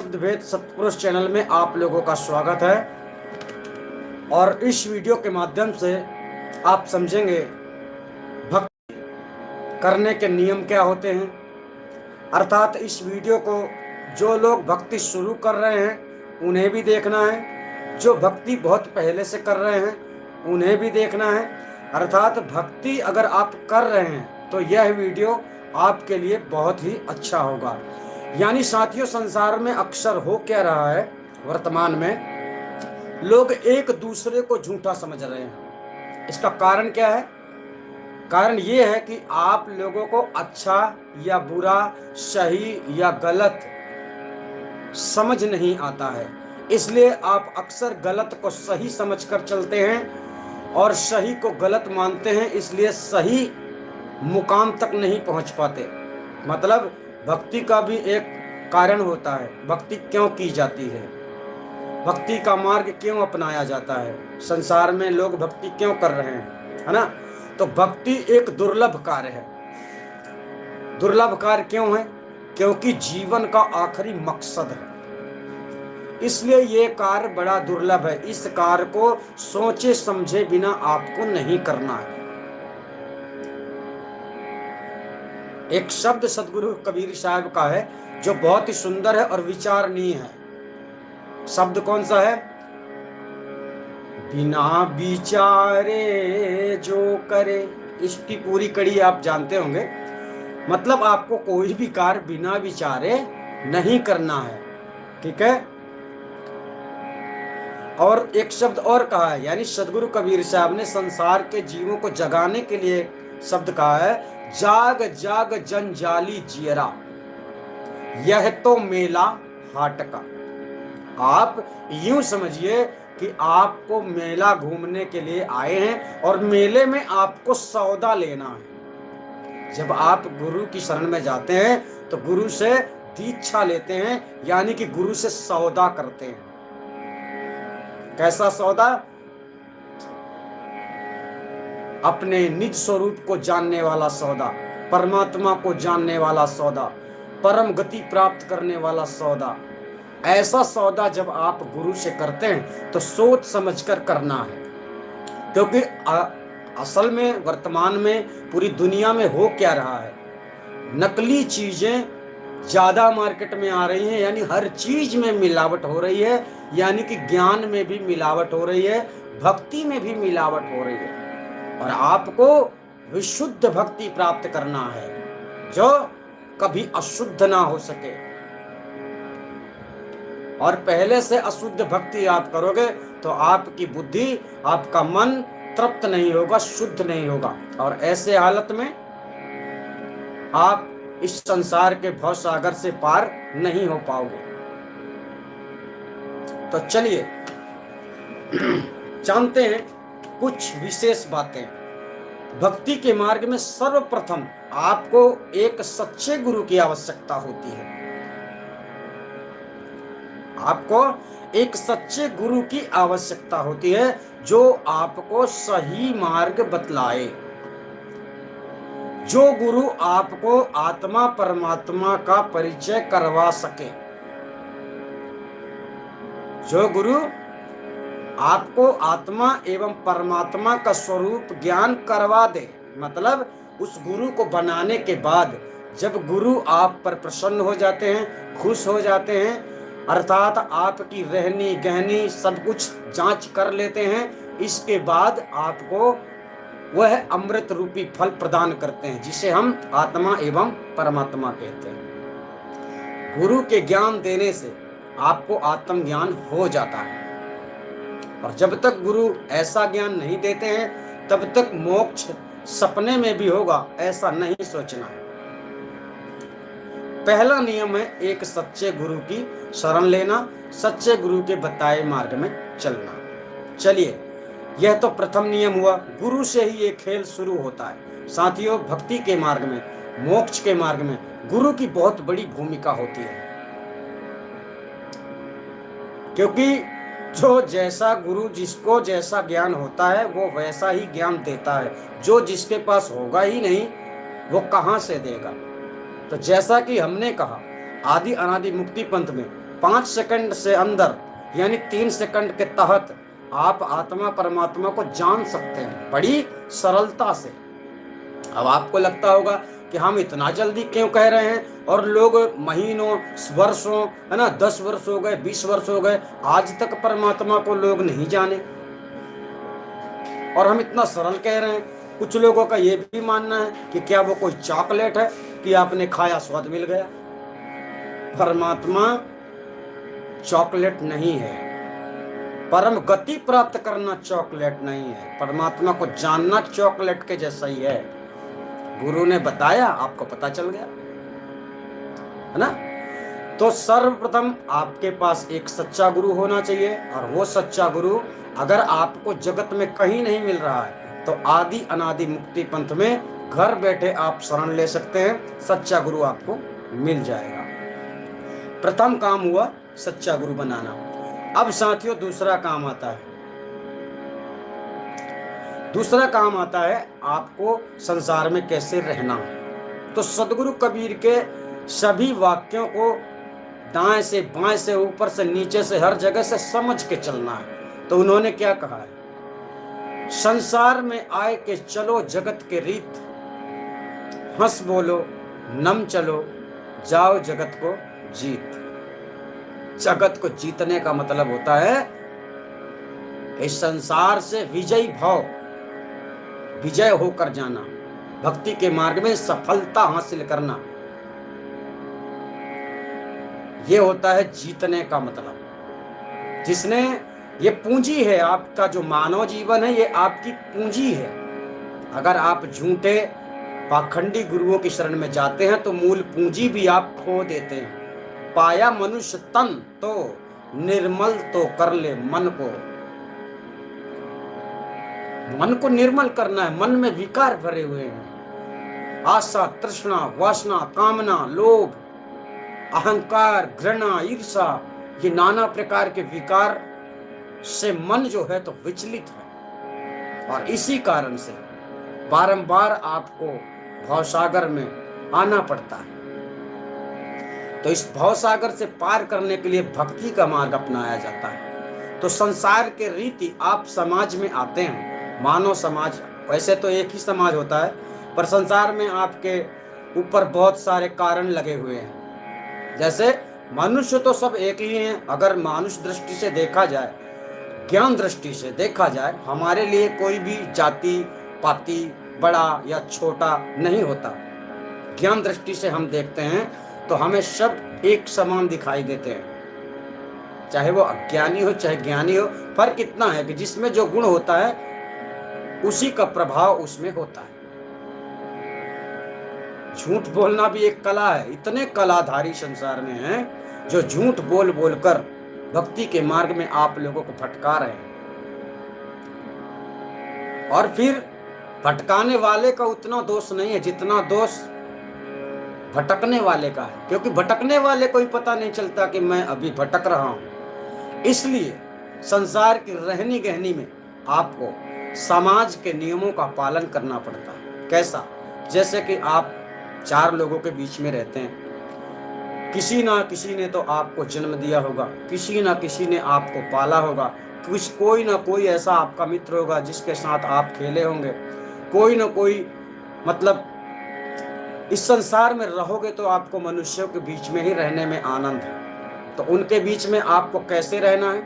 शब्द भेद सत्पुरुष चैनल में आप लोगों का स्वागत है। और इस वीडियो के माध्यम से आप समझेंगे भक्ति करने के नियम क्या होते हैं। अर्थात इस वीडियो को जो लोग भक्ति शुरू कर रहे हैं उन्हें भी देखना है, जो भक्ति बहुत पहले से कर रहे हैं उन्हें भी देखना है। अर्थात भक्ति अगर आप कर रहे हैं तो यह वीडियो आपके लिए बहुत ही अच्छा होगा। यानी साथियों, संसार में अक्सर हो क्या रहा है, वर्तमान में लोग एक दूसरे को झूठा समझ रहे हैं। इसका कारण क्या है? कारण ये है कि आप लोगों को अच्छा या बुरा, सही या गलत समझ नहीं आता है, इसलिए आप अक्सर गलत को सही समझकर चलते हैं और सही को गलत मानते हैं, इसलिए सही मुकाम तक नहीं पहुंच पाते। मतलब भक्ति का भी एक कारण होता है, भक्ति क्यों की जाती है, भक्ति का मार्ग क्यों अपनाया जाता है, संसार में लोग भक्ति क्यों कर रहे हैं, है ना। तो भक्ति एक दुर्लभ कार्य है। दुर्लभ कार्य क्यों है? क्योंकि जीवन का आखिरी मकसद है, इसलिए ये कार्य बड़ा दुर्लभ है। इस कार्य को सोचे समझे बिना आपको नहीं करना है। एक शब्द सदगुरु कबीर साहब का है जो बहुत ही सुंदर है और विचारणीय है। शब्द कौन सा है? बिना विचारे जो करे। इसकी पूरी कड़ी आप जानते होंगे। मतलब आपको कोई भी कार्य बिना विचारे नहीं करना है, ठीक है। और एक शब्द और कहा है, यानी सदगुरु कबीर साहब ने संसार के जीवों को जगाने के लिए शब्द कहा है, जाग जाग जंजाली जियरा, यह तो मेला हाट का। आप यूं समझिए कि आपको मेला घूमने के लिए आए हैं और मेले में आपको सौदा लेना है। जब आप गुरु की शरण में जाते हैं तो गुरु से दीक्षा लेते हैं, यानी कि गुरु से सौदा करते हैं। कैसा सौदा? अपने निज स्वरूप को जानने वाला सौदा, परमात्मा को जानने वाला सौदा, परम गति प्राप्त करने वाला सौदा। ऐसा सौदा जब आप गुरु से करते हैं तो सोच समझकर करना है। क्योंकि असल में वर्तमान में पूरी दुनिया में हो क्या रहा है, नकली चीजें ज्यादा मार्केट में आ रही हैं, यानी हर चीज में मिलावट हो रही है। यानी कि ज्ञान में भी मिलावट हो रही है, भक्ति में भी मिलावट हो रही है। और आपको विशुद्ध भक्ति प्राप्त करना है जो कभी अशुद्ध ना हो सके। और पहले से अशुद्ध भक्ति आप करोगे तो आपकी बुद्धि, आपका मन तृप्त नहीं होगा, शुद्ध नहीं होगा, और ऐसे हालत में आप इस संसार के भव सागर से पार नहीं हो पाओगे। तो चलिए जानते हैं कुछ विशेष बातें। भक्ति के मार्ग में सर्वप्रथम आपको एक सच्चे गुरु की आवश्यकता होती है। आपको एक सच्चे गुरु की आवश्यकता होती है जो आपको सही मार्ग बतलाए, जो गुरु आपको आत्मा परमात्मा का परिचय करवा सके, जो गुरु आपको आत्मा एवं परमात्मा का स्वरूप ज्ञान करवा दे। मतलब उस गुरु को बनाने के बाद जब गुरु आप पर प्रसन्न हो जाते हैं, खुश हो जाते हैं, अर्थात आपकी रहनी गहनी सब कुछ जांच कर लेते हैं, इसके बाद आपको वह अमृत रूपी फल प्रदान करते हैं, जिसे हम आत्मा एवं परमात्मा कहते हैं। गुरु के ज्ञान देने से आपको आत्मज्ञान हो जाता है। और जब तक गुरु ऐसा ज्ञान नहीं देते हैं तब तक मोक्ष सपने में भी होगा, ऐसा नहीं सोचना है। पहला नियम है एक सच्चे गुरु की शरण लेना, सच्चे गुरु के बताए मार्ग में चलना। चलिए, यह तो प्रथम नियम हुआ। गुरु से ही ये खेल शुरू होता है। साथियों, भक्ति के मार्ग में, मोक्ष के मार्ग में गुरु की बहुत बड़ी भूमिका होती है। क्योंकि जो जैसा गुरु, जिसको जैसा ज्ञान होता है वो वैसा ही ज्ञान देता है। जो जिसके पास होगा ही नहीं वो कहां से देगा। तो जैसा कि हमने कहा, आदि अनादि मुक्ति पंथ में 5 सेकंड से अंदर यानी 3 सेकंड के तहत आप आत्मा परमात्मा को जान सकते हैं बड़ी सरलता से। अब आपको लगता होगा कि हम इतना जल्दी क्यों कह रहे हैं, और लोग महीनों वर्षों, है ना, 10 वर्ष हो गए, 20 वर्ष हो गए, आज तक परमात्मा को लोग नहीं जाने, और हम इतना सरल कह रहे हैं। कुछ लोगों का ये भी मानना है कि क्या वो कोई चॉकलेट है कि आपने खाया स्वाद मिल गया। परमात्मा चॉकलेट नहीं है, परम गति प्राप्त करना चॉकलेट नहीं है, परमात्मा को जानना चॉकलेट के जैसा ही है। गुरु ने बताया, आपको पता चल गया, है ना। तो सर्वप्रथम आपके पास एक सच्चा गुरु होना चाहिए, और वो सच्चा गुरु अगर आपको जगत में कहीं नहीं मिल रहा है तो आदि अनादि मुक्ति पंथ में घर बैठे आप शरण ले सकते हैं, सच्चा गुरु आपको मिल जाएगा। प्रथम काम हुआ सच्चा गुरु बनाना। अब साथियों दूसरा काम आता है, दूसरा काम आता है आपको संसार में कैसे रहना। तो सदगुरु कबीर के सभी वाक्यों को दाएं से बाएं से ऊपर से नीचे से हर जगह से समझ के चलना है। तो उन्होंने क्या कहा है, संसार में आए के चलो जगत के रीत, हंस बोलो नम चलो जाओ जगत को जीत। जगत को जीतने का मतलब होता है इस संसार से विजयी भाव, विजय होकर जाना, भक्ति के मार्ग में सफलता हासिल करना, ये होता है जीतने का मतलब। जिसने ये पूंजी है, आपका जो मानव जीवन है ये आपकी पूंजी है। अगर आप झूठे पाखंडी गुरुओं की शरण में जाते हैं तो मूल पूंजी भी आप खो देते हैं। पाया मनुष्य तन तो निर्मल तो कर ले मन को। मन को निर्मल करना है, मन में विकार भरे हुए हैं, आशा तृष्णा वासना कामना लोभ अहंकार घृणा ईर्षा, ये नाना प्रकार के विकार से मन जो है तो विचलित है, और इसी कारण से बारंबार आपको भवसागर में आना पड़ता है। तो इस भवसागर से पार करने के लिए भक्ति का मार्ग अपनाया जाता है। तो संसार के रीति आप समाज में आते हैं, मानव समाज, वैसे तो एक ही समाज होता है पर संसार में आपके ऊपर बहुत सारे कारण लगे हुए हैं। जैसे मनुष्य तो सब एक ही हैं, अगर मानुष दृष्टि से देखा जाए, ज्ञान दृष्टि से देखा जाए, हमारे लिए कोई भी जाति पाति बड़ा या छोटा नहीं होता। ज्ञान दृष्टि से हम देखते हैं तो हमें सब एक समान दिखाई देते हैं, चाहे वो अज्ञानी हो चाहे ज्ञानी हो। फर्क इतना है कि जिसमें जो गुण होता है उसी का प्रभाव उसमें होता है। झूठ बोलना भी एक कला है, इतने कलाधारी संसार में हैं जो झूठ बोल बोलकर भक्ति के मार्ग में आप लोगों को भटका रहे हैं। और फिर भटकाने वाले का उतना दोष नहीं है जितना दोष भटकने वाले का है, क्योंकि भटकने वाले को ही पता नहीं चलता कि मैं अभी भटक रहा हूं। इसलिए संसार की रहनी गहनी में आपको समाज के नियमों का पालन करना पड़ता है। कैसा? जैसे कि आप 4 लोगों के बीच में रहते हैं, किसी ना किसी ने तो आपको जन्म दिया होगा, किसी ना किसी ने आपको पाला होगा, कोई ना कोई ऐसा आपका मित्र होगा जिसके साथ आप खेले होंगे, कोई ना कोई, मतलब इस संसार में रहोगे तो आपको मनुष्यों के बीच में ही रहने में आनंद है। तो उनके बीच में आपको कैसे रहना है?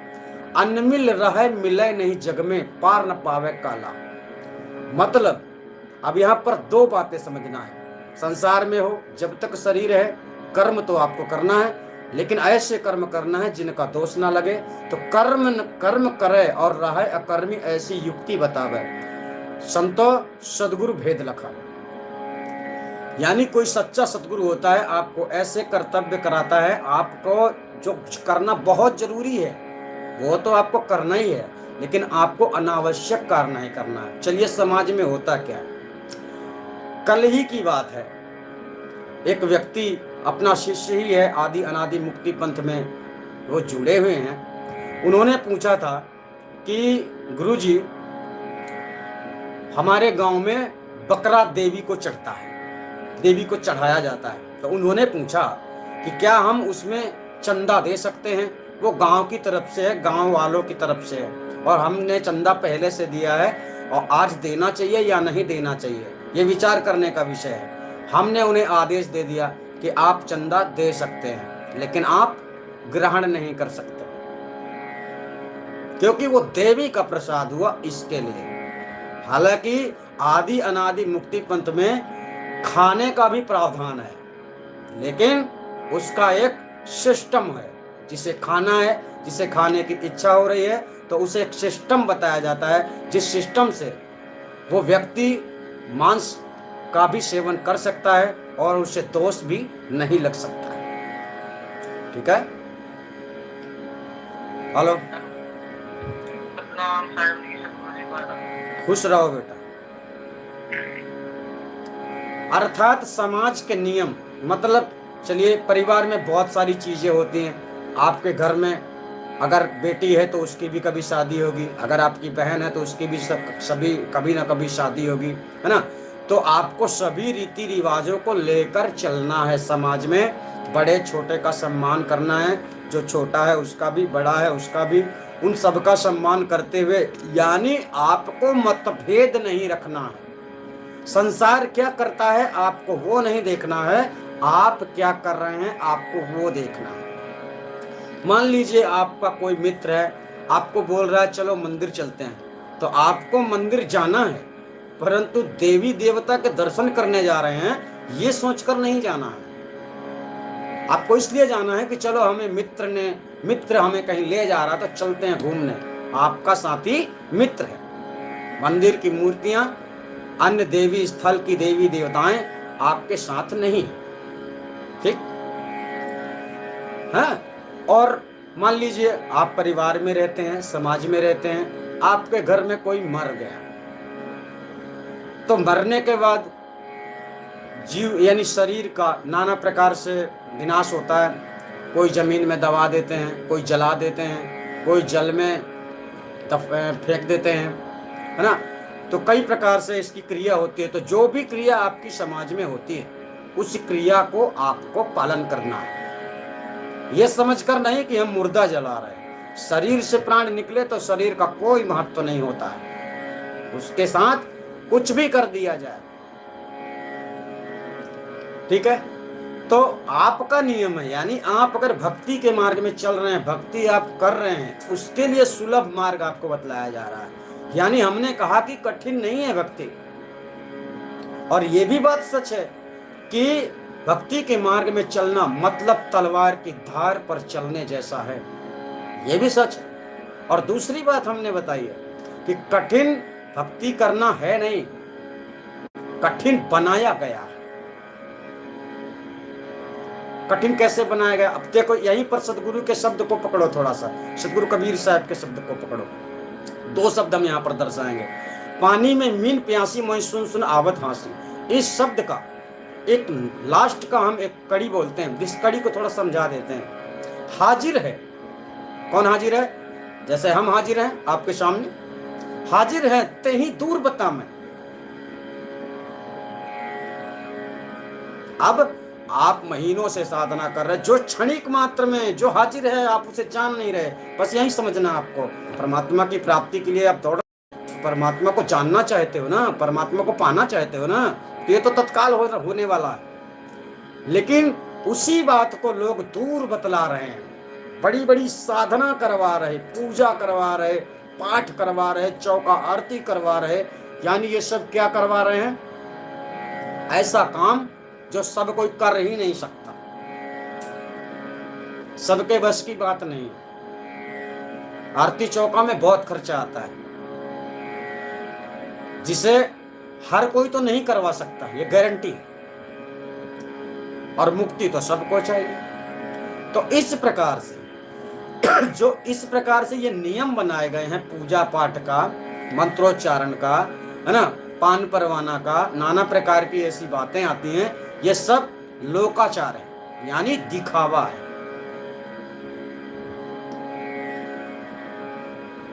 अनमिल रहे मिले नहीं जग में, पार न पावे काला। मतलब अब यहाँ पर 2 बातें समझना है। संसार में हो, जब तक शरीर है, कर्म तो आपको करना है, लेकिन ऐसे कर्म करना है जिनका दोष ना लगे। तो कर्म करे और रहे अकर्मी, ऐसी युक्ति बतावे संतो सदगुरु भेद लखा। यानी कोई सच्चा सतगुरु होता है, आपको ऐसे कर्तव्य कराता है, आपको जो करना बहुत जरूरी है वो तो आपको करना ही है, लेकिन आपको अनावश्यक कार्य नहीं करना है। चलिए समाज में होता क्या है, कल ही की बात है, एक व्यक्ति अपना शिष्य ही है, आदि अनादि मुक्ति पंथ में वो जुड़े हुए हैं। उन्होंने पूछा था कि गुरुजी हमारे गांव में बकरा देवी को चढ़ता है, देवी को चढ़ाया जाता है, तो उन्होंने पूछा कि क्या हम उसमें चंदा दे सकते हैं, वो गांव की तरफ से है, गांव वालों की तरफ से है, और हमने चंदा पहले से दिया है और आज देना चाहिए या नहीं देना चाहिए, ये विचार करने का विषय है। हमने उन्हें आदेश दे दिया कि आप चंदा दे सकते हैं, लेकिन आप ग्रहण नहीं कर सकते, क्योंकि वो देवी का प्रसाद हुआ इसके लिए। हालांकि आदि अनादि मुक्ति पंथ में खाने का भी प्रावधान है, लेकिन उसका एक सिस्टम है। जिसे खाना है, जिसे खाने की इच्छा हो रही है, तो उसे एक सिस्टम बताया जाता है, जिस सिस्टम से वो व्यक्ति मांस का भी सेवन कर सकता है और उसे दोष भी नहीं लग सकता है। ठीक है, हेलो, खुश रहो बेटा। अर्थात समाज के नियम, मतलब चलिए परिवार में बहुत सारी चीजें होती हैं। आपके घर में अगर बेटी है तो उसकी भी कभी शादी होगी, अगर आपकी बहन है तो उसकी भी सभी कभी ना कभी शादी होगी, है ना। तो आपको सभी रीति रिवाजों को लेकर चलना है। समाज में बड़े छोटे का सम्मान करना है, जो छोटा है उसका भी, बड़ा है उसका भी, उन सबका सम्मान करते हुए, यानी आपको मतभेद नहीं रखना है। संसार क्या करता है आपको वो नहीं देखना है, आप क्या कर रहे हैं आपको वो देखना है। मान लीजिए आपका कोई मित्र है, आपको बोल रहा है चलो मंदिर चलते हैं, तो आपको मंदिर जाना है, परंतु देवी देवता के दर्शन करने जा रहे हैं ये सोचकर नहीं जाना है। आपको इसलिए जाना है कि चलो हमें मित्र हमें कहीं ले जा रहा तो चलते हैं घूमने। आपका साथी मित्र है। मंदिर की मूर्तियां, अन्य देवी स्थल की देवी देवताएं आपके साथ नहीं है। ठीक है। और मान लीजिए आप परिवार में रहते हैं, समाज में रहते हैं, आपके घर में कोई मर गया, तो मरने के बाद जीव यानी शरीर का नाना प्रकार से विनाश होता है। कोई जमीन में दबा देते हैं, कोई जला देते हैं, कोई जल में फेंक देते हैं, है ना। तो कई प्रकार से इसकी क्रिया होती है। तो जो भी क्रिया आपकी समाज में होती है उस क्रिया को आपको पालन करना है। यह समझकर नहीं कि हम मुर्दा जला रहे हैं। शरीर से प्राण निकले तो शरीर का कोई महत्व नहीं होता है, उसके साथ कुछ भी कर दिया जाए। ठीक है। तो आपका नियम है, यानी आप अगर भक्ति के मार्ग में चल रहे हैं, भक्ति आप कर रहे हैं, उसके लिए सुलभ मार्ग आपको बतलाया जा रहा है। यानी हमने कहा कि कठिन नहीं है भक्ति। और ये भी बात सच है कि भक्ति के मार्ग में चलना मतलब तलवार की धार पर चलने जैसा है, ये भी सच है। और दूसरी बात हमने बताई है कि कठिन भक्ति करना है नहीं, कठिन बनाया गया है। कठिन कैसे बनाया गया? अब देखो, यहीं पर सदगुरु के शब्द को पकड़ो, थोड़ा सा सदगुरु कबीर साहब के शब्द को पकड़ो। दो शब्द हम यहाँ पर दर्शाएंगे। पानी में मीन प्यासी मोहि सुन सुन आवत हांसी। इस शब्द का एक लास्ट का हम एक कड़ी बोलते हैं, इस कड़ी को थोड़ा समझा देते हैं। हाजिर है, कौन हाजिर है? जैसे हम हाजिर हैं आपके सामने, हाजिर है ते ही दूर बता मैं। अब आप महीनों से साधना कर रहे, जो क्षणिक मात्र में जो हाजिर है आप उसे जान नहीं रहे। बस यही समझना आपको। परमात्मा की प्राप्ति के लिए आप दौड़, परमात्मा को जानना चाहते हो ना, परमात्मा को पाना चाहते हो ना, तो ये तो तत्काल होने वाला है। लेकिन उसी बात को लोग दूर बतला रहे हैं, बड़ी बड़ी साधना करवा रहे, पूजा करवा रहे, पाठ करवा रहे, चौका आरती करवा रहे, यानी ये सब क्या करवा रहे हैं? ऐसा काम जो सब कोई कर ही नहीं सकता, सबके बस की बात नहीं। आरती चौका में बहुत खर्चा आता है, जिसे हर कोई तो नहीं करवा सकता, ये गारंटी है। और मुक्ति तो सबको चाहिए। तो इस प्रकार से जो इस प्रकार से ये नियम बनाए गए हैं पूजा पाठ का, मंत्रोच्चारण का, है ना, पान परवाना का, नाना प्रकार की ऐसी बातें आती हैं, ये सब लोकाचार है, यानी दिखावा है।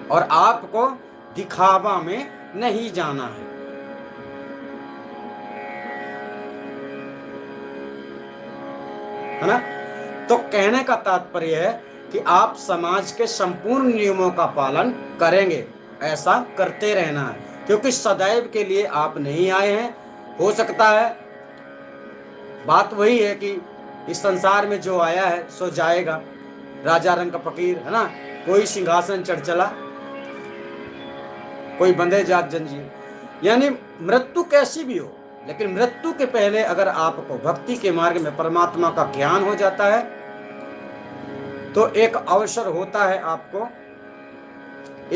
और आपको दिखावा में नहीं जाना है ना। तो कहने का तात्पर्य है कि आप समाज के संपूर्ण नियमों का पालन करेंगे, ऐसा करते रहना है, क्योंकि सदैव के लिए आप नहीं आए हैं। हो सकता है, बात वही है कि इस संसार में जो आया है सो जाएगा, राजा रंग का फकीर है ना, कोई सिंहासन चढ़ चला, कोई बंधे जात जंजीर। यानी मृत्यु कैसी भी हो, लेकिन मृत्यु के पहले अगर आपको भक्ति के मार्ग में परमात्मा का ज्ञान हो जाता है तो एक अवसर होता है आपको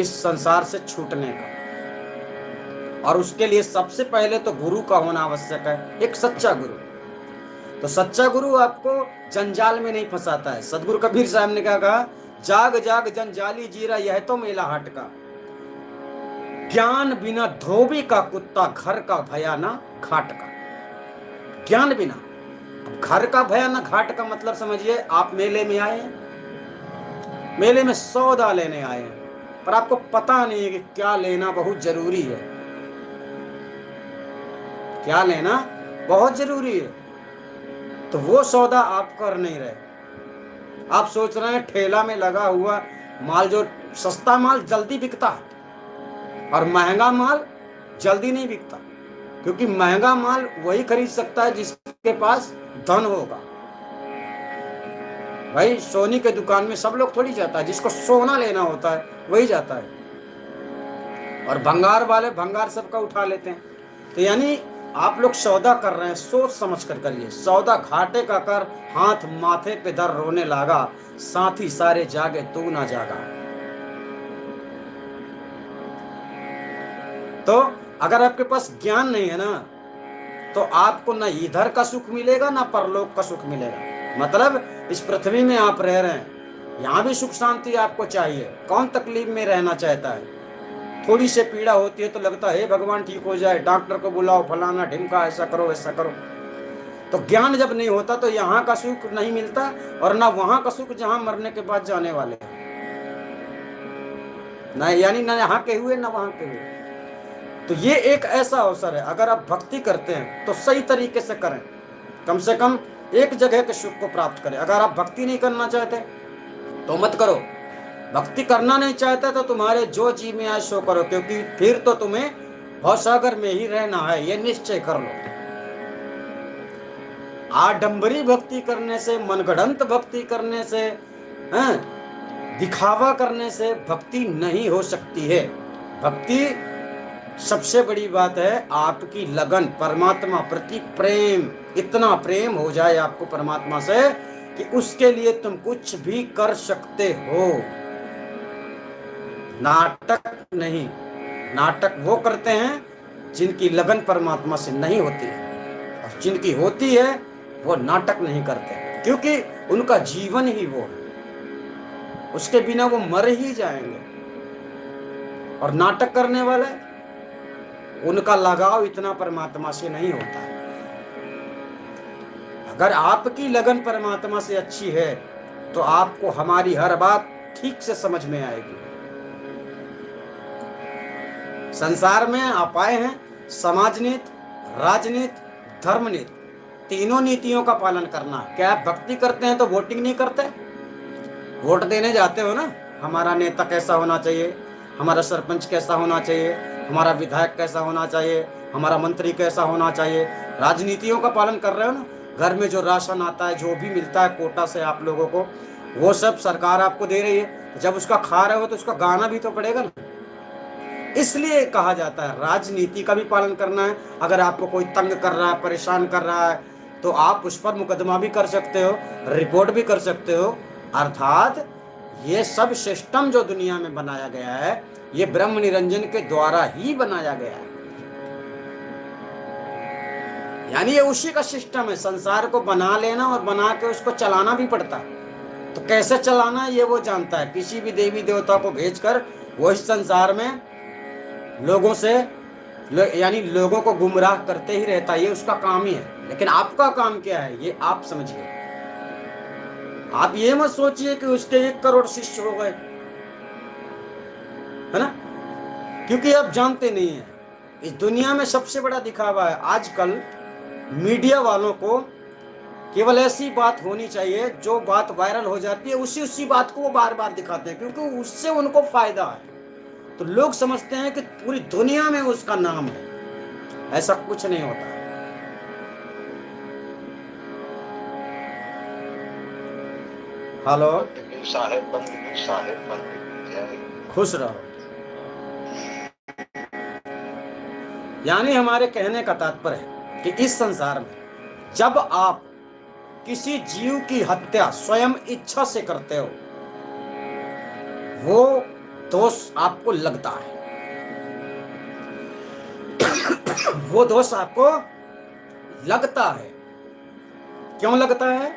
इस संसार से छूटने का। और उसके लिए सबसे पहले तो गुरु का होना आवश्यक है, एक सच्चा गुरु। तो सच्चा गुरु आपको जंजाल में नहीं फंसाता है। सदगुरु कबीर साहब ने क्या कहा, जाग जाग जंजाली जीरा, यह तो मेला हाट का, ज्ञान बिना धोबी का कुत्ता, घर का भया ना घाट का। ज्ञान बिना, अब घर का भया ना घाट का मतलब समझिए, आप मेले में आए हैं, मेले में सौदा लेने आए हैं, पर आपको पता नहीं है कि क्या लेना बहुत जरूरी है, क्या लेना बहुत जरूरी है। तो वो सौदा आप कर नहीं रहे, आप सोच रहे हैं ठेला में लगा हुआ माल, जो सस्ता माल जल्दी बिकता है और महंगा माल जल्दी नहीं बिकता, क्योंकि महंगा माल वही खरीद सकता है जिसके पास धन होगा। भाई सोनी के दुकान में सब लोग थोड़ी जाता है, जिसको सोना लेना होता है वही जाता है, और भंगार वाले भंगार सबका उठा लेते हैं। तो यानी आप लोग सौदा कर रहे हैं, सोच समझ कर करिए। सौदा घाटे का कर, हाथ माथे पे धर रोने लगा, साथी सारे जागे तू ना जागा। तो अगर आपके पास ज्ञान नहीं है ना, तो आपको ना इधर का सुख मिलेगा ना परलोक का सुख मिलेगा। मतलब इस पृथ्वी में आप रह रहे हैं, यहाँ भी सुख शांति आपको चाहिए। कौन तकलीफ में रहना चाहता है? थोड़ी से पीड़ा होती है तो लगता है भगवान ठीक हो जाए, डॉक्टर को बुलाओ, फलाना ढिमका, ऐसा करो ऐसा करो। तो ज्ञान जब नहीं होता तो यहाँ का सुख नहीं मिलता, और ना वहां का सुख जहां मरने के बाद जाने वाले हैं। ना यानी ना यहाँ के हुए ना वहां के हुए। तो ये एक ऐसा अवसर है, अगर आप भक्ति करते हैं तो सही तरीके से करें, कम से कम एक जगह के सुख को प्राप्त करें। अगर आप भक्ति नहीं करना चाहते तो मत करो, भक्ति करना नहीं चाहता तो तुम्हारे जो जी में आए सो करो, क्योंकि फिर तो तुम्हें भवसागर में ही रहना है, ये निश्चय कर लो। आडंबरी भक्ति करने से, मनगढ़ंत भक्ति करने से, दिखावा करने से भक्ति नहीं हो सकती है। भक्ति सबसे बड़ी बात है आपकी लगन, परमात्मा प्रति प्रेम। इतना प्रेम हो जाए आपको परमात्मा से कि उसके लिए तुम कुछ भी कर सकते हो। नाटक नहीं, नाटक वो करते हैं जिनकी लगन परमात्मा से नहीं होती है, और जिनकी होती है वो नाटक नहीं करते, क्योंकि उनका जीवन ही वो है, उसके बिना वो मर ही जाएंगे। और नाटक करने वाले, उनका लगाव इतना परमात्मा से नहीं होता है। अगर आपकी लगन परमात्मा से अच्छी है तो आपको हमारी हर बात ठीक से समझ में आएगी। संसार में आप आए हैं समाजनीति, राजनीति, धर्मनीति, तीनों नीतियों का पालन करना। क्या आप भक्ति करते हैं तो वोटिंग नहीं करते? वोट देने जाते हो ना, हमारा नेता कैसा होना चाहिए, हमारा सरपंच कैसा होना चाहिए, हमारा विधायक कैसा होना चाहिए, हमारा मंत्री कैसा होना चाहिए। राजनीतियों का पालन कर रहे हो ना। घर में जो राशन आता है, जो भी मिलता है कोटा से आप लोगों को, वो सब सरकार आपको दे रही है। जब उसका खा रहे हो तो उसका गाना भी तो पड़ेगा ना। इसलिए कहा जाता है राजनीति का भी पालन करना है। अगर आपको कोई तंग कर रहा है, परेशान कर रहा है, तो आप उस पर मुकदमा भी कर सकते हो, रिपोर्ट भी कर सकते हो। अर्थात ये सब सिस्टम जो दुनिया में बनाया गया है, ये ब्रह्म निरंजन के द्वारा ही बनाया गया है। यानी ये उसी का सिस्टम है। संसार को बना लेना और बना के उसको चलाना भी पड़ता है। तो कैसे चलाना है ये वो जानता है। किसी भी देवी देवता को भेजकर वो इस संसार में लोगों से यानी लोगों को गुमराह करते ही रहता है, ये उसका काम ही है। लेकिन आपका काम क्या है ये आप समझिए। आप ये मत सोचिए कि उसके 1 करोड़ शिष्य हो गए, है ना, क्योंकि आप जानते नहीं हैं इस दुनिया में सबसे बड़ा दिखावा है आजकल मीडिया वालों को केवल ऐसी बात होनी चाहिए जो बात वायरल हो जाती है, उसी बात को वो बार बार दिखाते हैं, क्योंकि उससे उनको फायदा है। तो लोग समझते हैं कि पूरी दुनिया में उसका नाम है। ऐसा कुछ नहीं होता। हेलो, खुश रहो। यानी हमारे कहने का तात्पर्य है कि इस संसार में जब आप किसी जीव की हत्या स्वयं इच्छा से करते हो, वो दोष आपको लगता है। वो दोष आपको लगता है। क्यों लगता है?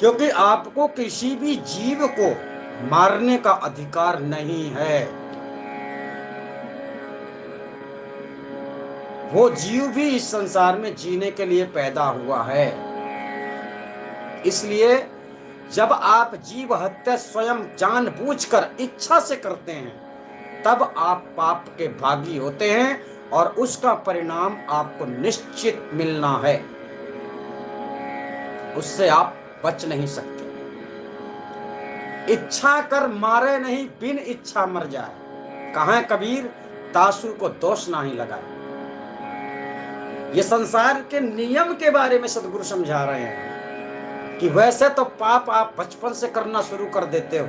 क्योंकि आपको किसी भी जीव को मारने का अधिकार नहीं है। वो जीव भी इस संसार में जीने के लिए पैदा हुआ है। इसलिए जब आप जीव हत्या स्वयं जानबूझकर इच्छा से करते हैं, तब आप पाप के भागी होते हैं और उसका परिणाम आपको निश्चित मिलना है। उससे आप बच नहीं सकते। इच्छा कर मारे नहीं, बिन इच्छा मर जाए। कहा कबीर, तासु को दोष नहीं लगाए। ये संसार के नियम के बारे में सदगुरु समझा रहे हैं कि वैसे तो पाप आप बचपन से करना शुरू कर देते हो,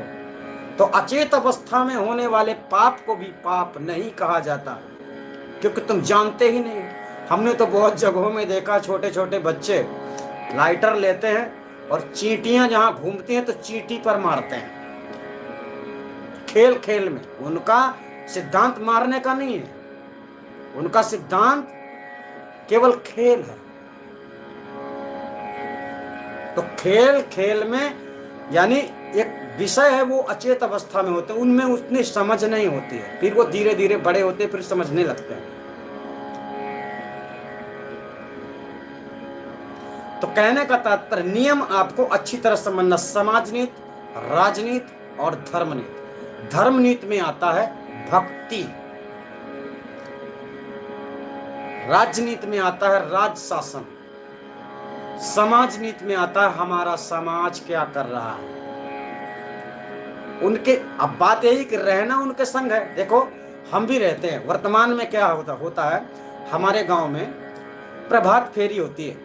तो अचेत अवस्था में होने वाले पाप को भी पाप नहीं कहा जाता, क्योंकि तुम जानते ही नहीं। हमने तो बहुत जगहों में देखा, छोटे छोटे बच्चे लाइटर लेते हैं और चींटियां जहां घूमती हैं तो चींटी पर मारते हैं। खेल खेल में उनका सिद्धांत मारने का नहीं है, उनका सिद्धांत केवल खेल है। तो खेल खेल में यानी एक विषय है, वो अचेत अवस्था में होते हैं, उनमें उतनी समझ नहीं होती है। फिर वो धीरे धीरे बड़े होते हैं, फिर समझने लगते हैं। तो कहने का तात्पर्य, नियम आपको अच्छी तरह समझना। समाज नीति, राजनीति और धर्म नीति। धर्म नीति में आता है भक्ति, राजनीति में आता है राज शासन, समाज नीति में आता है हमारा समाज क्या कर रहा है। उनके अब बात यही कि रहना उनके संग है। देखो, हम भी रहते हैं। वर्तमान में क्या होता है, हमारे गांव में प्रभात फेरी होती है,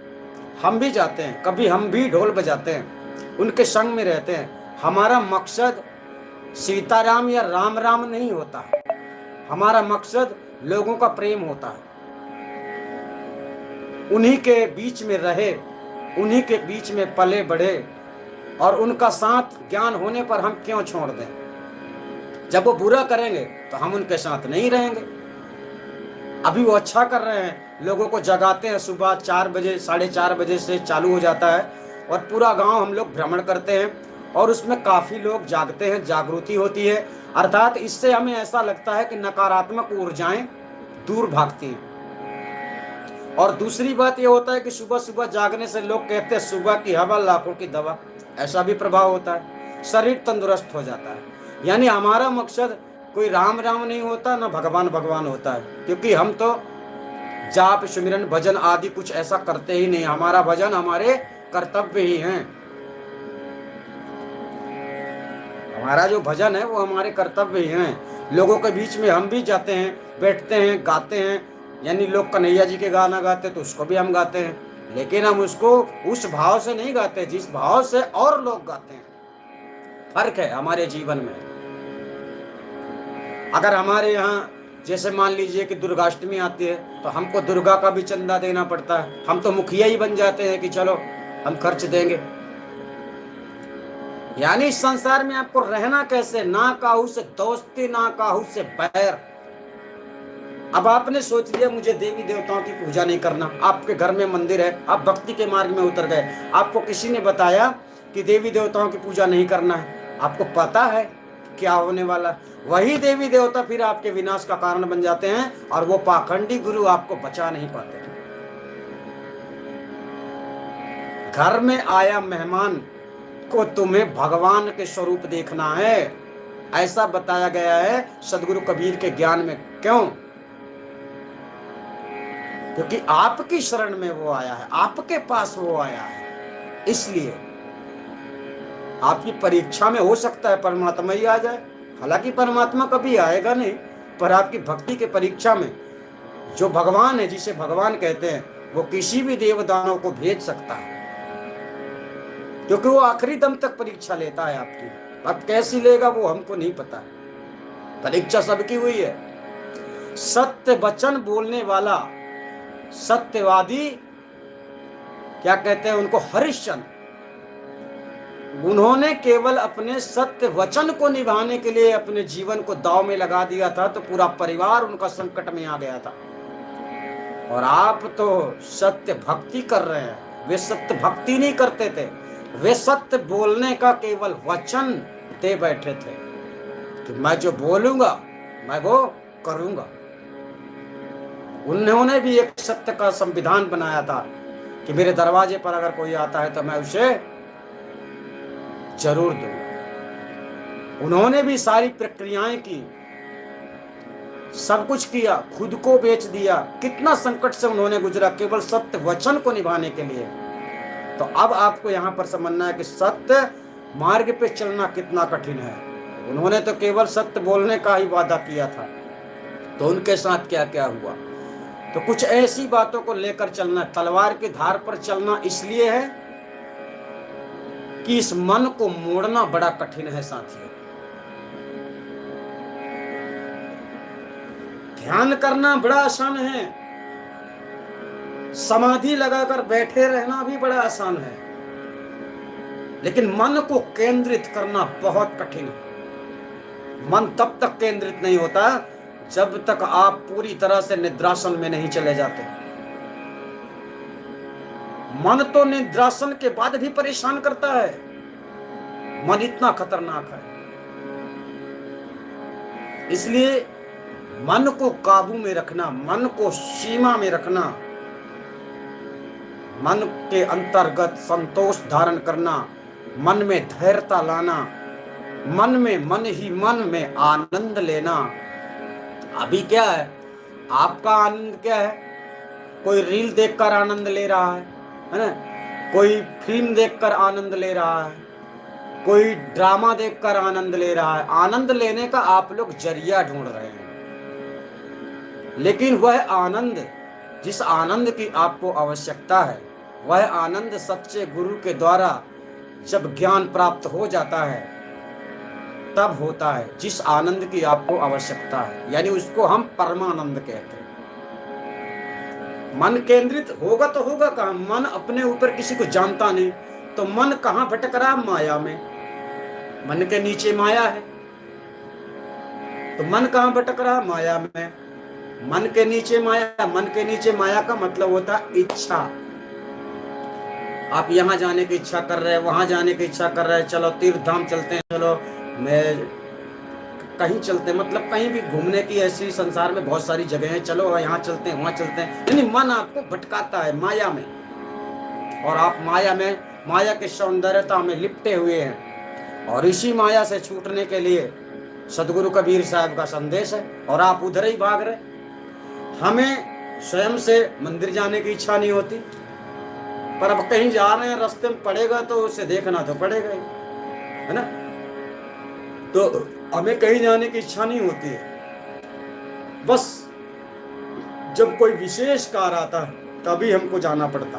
हम भी जाते हैं, कभी हम भी ढोल बजाते हैं, उनके संग में रहते हैं। हमारा मकसद सीताराम या राम राम नहीं होता है, हमारा मकसद लोगों का प्रेम होता है। उन्हीं के बीच में रहे, उन्हीं के बीच में पले बढ़े, और उनका साथ ज्ञान होने पर हम क्यों छोड़ दें। जब वो बुरा करेंगे तो हम उनके साथ नहीं रहेंगे। अभी वो अच्छा कर रहे हैं, लोगों को जगाते हैं, सुबह 4 बजे 4:30 बजे से चालू हो जाता है और पूरा गांव हम लोग भ्रमण करते हैं, और उसमें काफ़ी लोग जागते हैं, जागृति होती है। अर्थात इससे हमें ऐसा लगता है कि नकारात्मक ऊर्जाएं दूर भागती हैं। और दूसरी बात ये होता है कि सुबह सुबह जागने से लोग कहते हैं सुबह की हवा लाखों की दवा, ऐसा भी प्रभाव होता है, शरीर तंदुरुस्त हो जाता है। यानी हमारा मकसद कोई राम राम नहीं होता, ना भगवान भगवान होता है, क्योंकि हम तो जाप सुमिरन भजन आदि कुछ ऐसा करते ही नहीं। हमारा भजन हमारे कर्तव्य ही हैं। हमारा जो भजन है वो हमारे कर्तव्य ही हैं। लोगों के बीच में हम भी जाते हैं, बैठते हैं, गाते हैं। यानी लोग कन्हैया जी के गाना गाते तो उसको भी हम गाते हैं, लेकिन हम उसको उस भाव से नहीं गाते जिस भाव से और लोग गाते हैं। फर्क है हमारे जीवन में। अगर हमारे यहाँ जैसे मान लीजिए कि दुर्गाष्टमी आती है तो हमको दुर्गा का भी चंदा देना पड़ता है, हम तो मुखिया ही बन जाते हैं कि चलो हम खर्च देंगे। यानी इस संसार में आपको रहना कैसे, ना काहू से दोस्ती ना काहू से बैर। अब आपने सोच लिया मुझे देवी देवताओं की पूजा नहीं करना, आपके घर में मंदिर है, आप भक्ति के मार्ग में उतर गए, आपको किसी ने बताया कि देवी देवताओं की पूजा नहीं करना है, आपको पता है क्या होने वाला। वही देवी देवता फिर आपके विनाश का कारण बन जाते हैं, और वो पाखंडी गुरु आपको बचा नहीं पाते। घर में आया मेहमान को तुम्हें भगवान के स्वरूप देखना है, ऐसा बताया गया है सदगुरु कबीर के ज्ञान में। क्यों? क्योंकि आपकी शरण में वो आया है, आपके पास वो आया है। इसलिए आपकी परीक्षा में हो सकता है परमात्मा ही आ जाए, हालांकि परमात्मा कभी आएगा नहीं, पर आपकी भक्ति के परीक्षा में जो भगवान है, जिसे भगवान कहते हैं, वो किसी भी देवदानव को भेज सकता है, क्योंकि वो आखिरी दम तक परीक्षा लेता है आपकी। अब कैसी लेगा वो हमको नहीं पता, परीक्षा सबकी हुई है। सत्य वचन बोलने वाला सत्यवादी, क्या कहते हैं उनको, हरिश्चंद्र, उन्होंने केवल अपने सत्य वचन को निभाने के लिए अपने जीवन को दांव में लगा दिया था, तो पूरा परिवार उनका संकट में आ गया था। और आप तो सत्य भक्ति कर रहे हैं, वे सत्य भक्ति नहीं करते थे, वे सत्य बोलने का केवल वचन दे बैठे थे कि मैं जो बोलूंगा मैं वो करूंगा। उन्होंने भी एक सत्य का संविधान बनाया था कि मेरे दरवाजे पर अगर कोई आता है तो मैं उसे जरूर दूंगा। उन्होंने भी सारी प्रक्रियाएं की, सब कुछ किया, खुद को बेच दिया, कितना संकट से उन्होंने गुजरा केवल सत्य वचन को निभाने के लिए। तो अब आपको यहाँ पर समझना है कि सत्य मार्ग पे चलना कितना कठिन है। उन्होंने तो केवल सत्य बोलने का ही वादा किया था, तो उनके साथ क्या क्या हुआ। तो कुछ ऐसी बातों को लेकर चलना, तलवार की धार पर चलना इसलिए है कि इस मन को मोड़ना बड़ा कठिन है साथियों। ध्यान करना बड़ा आसान है, समाधि लगाकर बैठे रहना भी बड़ा आसान है, लेकिन मन को केंद्रित करना बहुत कठिन है। मन तब तक केंद्रित नहीं होता जब तक आप पूरी तरह से निद्रासन में नहीं चले जाते। मन तो निद्रासन के बाद भी परेशान करता है, मन इतना खतरनाक है। इसलिए मन को काबू में रखना, मन को सीमा में रखना, मन के अंतर्गत संतोष धारण करना, मन में धैर्यता लाना, मन ही मन में आनंद लेना। अभी क्या है, आपका आनंद क्या है? कोई रील देखकर आनंद ले रहा है ना? कोई फिल्म देखकर आनंद ले रहा है, कोई ड्रामा देखकर आनंद ले रहा है। आनंद लेने का आप लोग जरिया ढूंढ रहे हैं, लेकिन वह आनंद, जिस आनंद की आपको आवश्यकता है, वह आनंद सच्चे गुरु के द्वारा जब ज्ञान प्राप्त हो जाता है तब होता है, जिस आनंद की आपको आवश्यकता है, यानी उसको हम परमानंद कहते हैं। मन केंद्रित होगा तो होगा कहाँ? मन अपने ऊपर किसी को जानता नहीं, तो मन कहाँ भटक रहा? माया में। मन के नीचे माया है, तो मन कहाँ भटक रहा? माया में। मन के नीचे माया, मन के नीचे माया का मतलब होता है इच्छा। आप यहाँ जाने की इच्छा कर रहे हैं, वहां जाने की इच्छा कर रहे हैं, चलो तीर्थ धाम चलते हैं, चलो मैं कहीं चलते हैं, मतलब कहीं भी घूमने की ऐसी संसार में बहुत सारी जगह है, चलो यहाँ चलते हैं, वहां चलते हैं। यानी मन आपको भटकाता है माया में, और आप माया में, माया के सौंदर्यता में लिपटे हुए हैं। और इसी माया से छूटने के लिए सदगुरु कबीर साहब का संदेश है, और आप उधर ही भाग रहे। हमें स्वयं से मंदिर जाने की इच्छा नहीं होती, पर अब कहीं जा रहे हैं, रास्ते में पड़ेगा तो उसे देखना तो पड़ेगा ही, है ना? तो हमें कहीं जाने की इच्छा नहीं होती है, बस जब कोई विशेष कार्य आता है तभी हमको जाना पड़ता।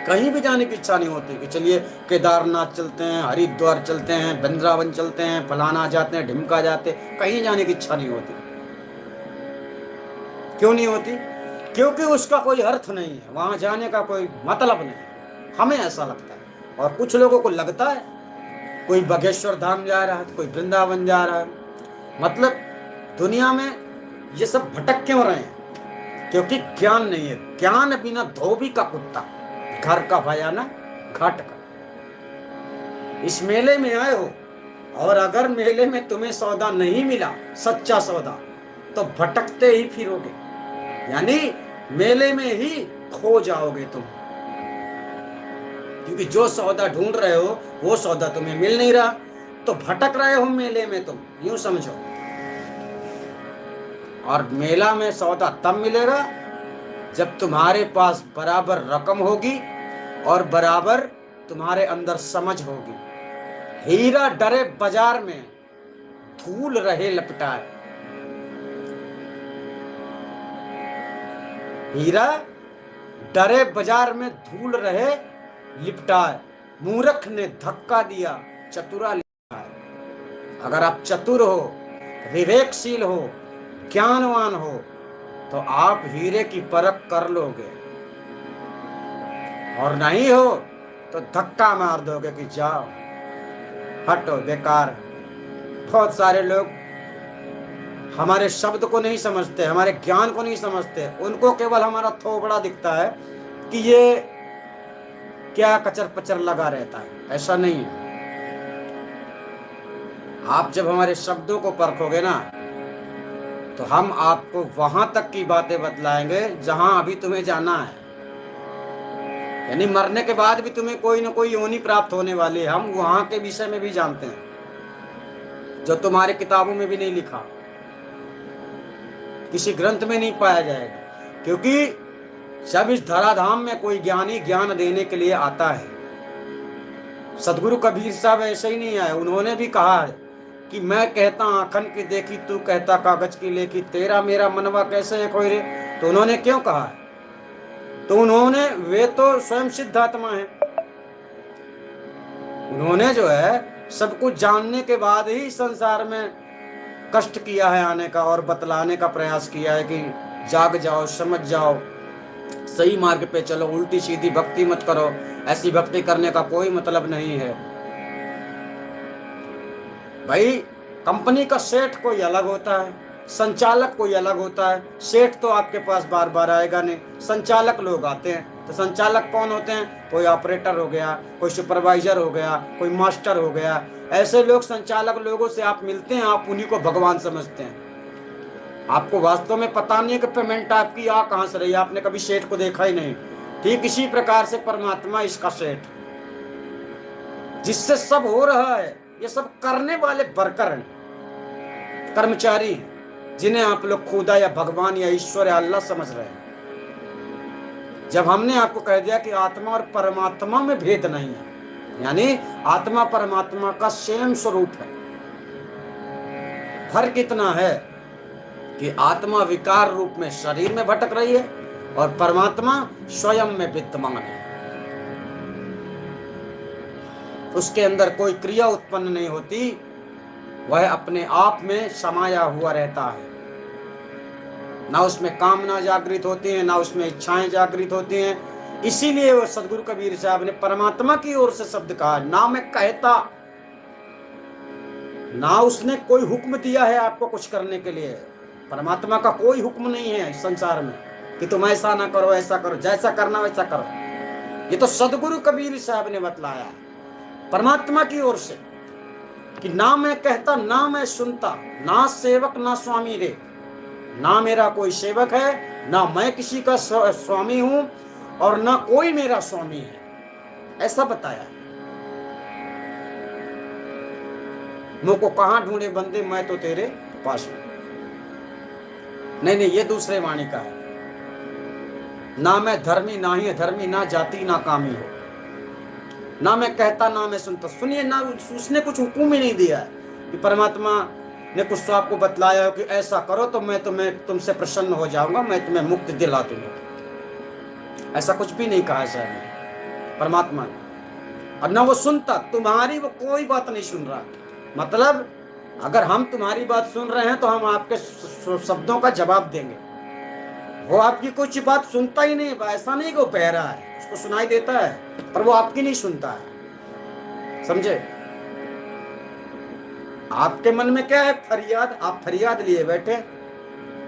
कहीं भी जाने की इच्छा नहीं होती कि चलिए केदारनाथ चलते हैं, हरिद्वार चलते हैं, वृंदावन चलते हैं, फलाना जाते हैं, ढिमका जाते, कहीं जाने की इच्छा नहीं होती। क्यों नहीं होती? क्योंकि उसका कोई अर्थ नहीं है, वहां जाने का कोई मतलब नहीं। हमें ऐसा लगता है, और कुछ लोगों को लगता है कोई बागेश्वर धाम जा रहा है, कोई वृंदावन जा रहा है। मतलब दुनिया में ये सब भटक क्यों रहे हैं? क्योंकि ज्ञान नहीं है। ज्ञान बिना धोबी का कुत्ता, घर का भया ना घाट का। इस मेले में आए हो, और अगर मेले में तुम्हें सौदा नहीं मिला, सच्चा सौदा, तो भटकते ही फिरोगे, यानी मेले में ही खो जाओगे तुम। क्योंकि जो सौदा ढूंढ रहे हो वो सौदा तुम्हें मिल नहीं रहा, तो भटक रहे हो मेले में तुम, यूं समझो। और मेला में सौदा तब मिलेगा जब तुम्हारे पास बराबर रकम होगी और बराबर तुम्हारे अंदर समझ होगी। हीरा डरे बाजार में, धूल रहे लपटाए। हीरा डरे बाजार में, धूल रहे लिपटाए। मूर्ख ने धक्का दिया, चतुरा लिपटाए। अगर आप चतुर हो, विवेकशील हो, ज्ञानवान हो, तो आप हीरे की परख कर लोगे, और नहीं हो तो धक्का मार दोगे कि जाओ, हटो, बेकार। बहुत सारे लोग हमारे शब्द को नहीं समझते, हमारे ज्ञान को नहीं समझते। उनको केवल हमारा थोबड़ा दिखता है कि ये क्या कचर पचर लगा रहता है। ऐसा नहीं है। आप जब हमारे शब्दों को परखोगे ना, तो हम आपको वहां तक की बातें बतलाएंगे जहां अभी तुम्हें जाना है। यानी मरने के बाद भी तुम्हें कोई ना कोई योनि प्राप्त होने वाली है। हम वहां के विषय में भी जानते हैं, जो तुम्हारे किताबों में भी नहीं लिखा, किसी ग्रंथ में नहीं पाया जाएगा। क्योंकि जब इस धराधाम में कोई ज्ञानी ज्ञान देने के लिए आता है, सदगुरु कबीर साहब ऐसे ही नहीं आए। उन्होंने भी कहा है कि मैं कहता आखन की देखी, तू कहता कागज की लेखी, तेरा मेरा मनवा कैसे है कोई रे। तो उन्होंने क्यों कहा है? तो उन्होंने, वे तो स्वयं सिद्ध आत्मा है। उन्होंने जो है सब कुछ जानने के बाद ही संसार में कष्ट किया है आने का, और बतलाने का प्रयास किया है कि जाग जाओ, समझ जाओ, सही मार्ग पे चलो, उल्टी सीधी भक्ति मत करो। ऐसी भक्ति करने का कोई मतलब नहीं है। भाई, कंपनी का सेठ कोई अलग होता है, संचालक कोई अलग होता है। सेठ तो आपके पास बार बार आएगा नहीं, संचालक लोग आते हैं। तो संचालक कौन होते हैं? कोई ऑपरेटर हो गया, कोई सुपरवाइजर हो गया, कोई मास्टर हो गया। ऐसे लोग, संचालक लोगों से आप मिलते हैं, आप उन्हीं को भगवान समझते हैं। आपको वास्तव में पता नहीं है कि पेमेंट आपकी आ कहां से रही, आपने कभी सेठ को देखा ही नहीं। ठीक इसी प्रकार से परमात्मा इसका सेठ, जिससे सब हो रहा है। ये सब करने वाले वर्कर हैं, कर्मचारी हैं, जिन्हें आप लोग खुदा या भगवान या ईश्वर या अल्लाह समझ रहे हैं। जब हमने आपको कह दिया कि आत्मा और परमात्मा में भेद नहीं है, यानी आत्मा परमात्मा का सेम स्वरूप है। फर्क इतना है कि आत्मा विकार रूप में शरीर में भटक रही है और परमात्मा स्वयं में विद्यमान है। उसके अंदर कोई क्रिया उत्पन्न नहीं होती, वह अपने आप में समाया हुआ रहता है। ना उसमें कामना जागृत होती है, ना उसमें इच्छाएं जागृत होती हैं। इसीलिए वो सदगुरु कबीर साहब ने परमात्मा की ओर से शब्द कहा, ना मैं कहता, ना उसने कोई हुक्म दिया है आपको कुछ करने के लिए। परमात्मा का कोई हुक्म नहीं है संसार में कि तुम ऐसा ना करो, ऐसा करो, जैसा करना वैसा करो। ये तो सदगुरु कबीर साहब ने बतलाया परमात्मा की ओर से कि ना मैं कहता, ना मैं सुनता, ना सेवक ना स्वामी रे। ना मेरा कोई सेवक है, ना मैं किसी का स्वामी हूं, और ना कोई मेरा स्वामी है, ऐसा बताया। मुझ को कहां ढूंढे बंदे, मैं तो तेरे पास हूं। नहीं, ये दूसरे वाणी का है। ना मैं धर्मी, ना ही अधर्मी, ना जाति ना कामी हो। ना मैं कहता, ना मैं सुनता। सुनिए ना, उसने कुछ हुक्म ही नहीं दिया है कि परमात्मा ने कुछ तो आपको बतलाया हो कि ऐसा करो तो मैं तुमसे प्रसन्न हो जाऊंगा, मैं तुम्हें मुक्ति दिला दूंगा। ऐसा कुछ भी नहीं कहा है साहब परमात्मा ने। और ना वो सुनता, तुम्हारी वो कोई बात नहीं सुन रहा। मतलब अगर हम तुम्हारी बात सुन रहे हैं तो हम आपके शब्दों का जवाब देंगे। वो आपकी कुछ बात सुनता ही नहीं। ऐसा नहीं कि वो बहरा है, उसको सुनाई देता है, पर वो आपकी नहीं सुनता है। समझे? आपके मन में क्या है? फरियाद। आप फरियाद लिए बैठे,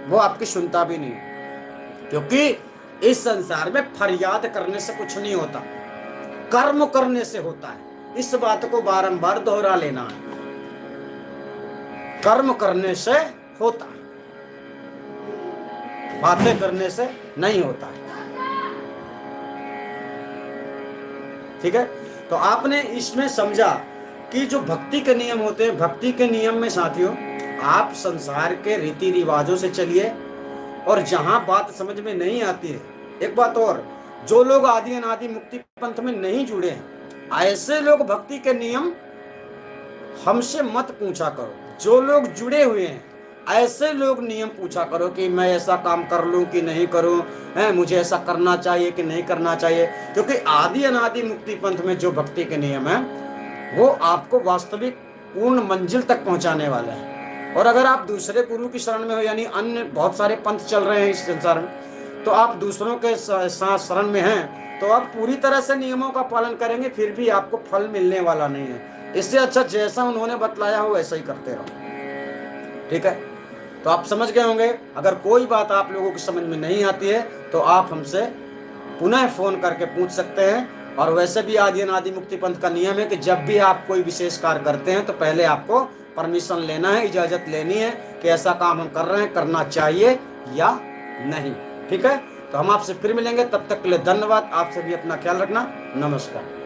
वो आपकी सुनता भी नहीं, क्योंकि इस संसार में फरियाद करने से कुछ नहीं होता, कर्म करने से होता है। इस बात को बारंबार दोहरा लेना है। कर्म करने से होता है, बातें करने से नहीं होता है। ठीक है? तो आपने इसमें समझा कि जो भक्ति के नियम होते हैं, भक्ति के नियम में साथियों, आप संसार के रीति रिवाजों से चलिए, और जहां बात समझ में नहीं आती है एक बात और, जो लोग आदि अनादि मुक्ति पंथ में नहीं जुड़े हैं, ऐसे लोग भक्ति के नियम हमसे मत पूछा करो। जो लोग जुड़े हुए हैं, ऐसे लोग नियम पूछा करो कि मैं ऐसा काम कर लूं कि नहीं करूं, है मुझे ऐसा करना चाहिए कि नहीं करना चाहिए। क्योंकि आदि अनादि मुक्ति पंथ में जो भक्ति के नियम है वो आपको वास्तविक पूर्ण मंजिल तक पहुंचाने वाले हैं। और अगर आप दूसरे गुरु की शरण में हो, यानी अन्य बहुत सारे पंथ चल रहे हैं इस संसार में, तो आप दूसरों के साथ शरण में हैं, तो आप पूरी तरह से नियमों का पालन करेंगे, फिर भी आपको फल मिलने वाला नहीं है। इससे अच्छा जैसा उन्होंने बतलाया हो वैसा ही करते रहो। ठीक है, तो आप समझ गए होंगे। अगर कोई बात आप लोगों की समझ में नहीं आती है तो आप हमसे पुनः फोन करके पूछ सकते हैं। और वैसे भी आदि अनादि मुक्ति पंथ का नियम है कि जब भी आप कोई विशेष कार्य करते हैं तो पहले आपको परमिशन लेना है, इजाजत लेनी है कि ऐसा काम हम कर रहे हैं, करना चाहिए या नहीं। ठीक है, तो हम आपसे फिर मिलेंगे, तब तक के लिए धन्यवाद। आप सभी अपना ख्याल रखना। नमस्कार।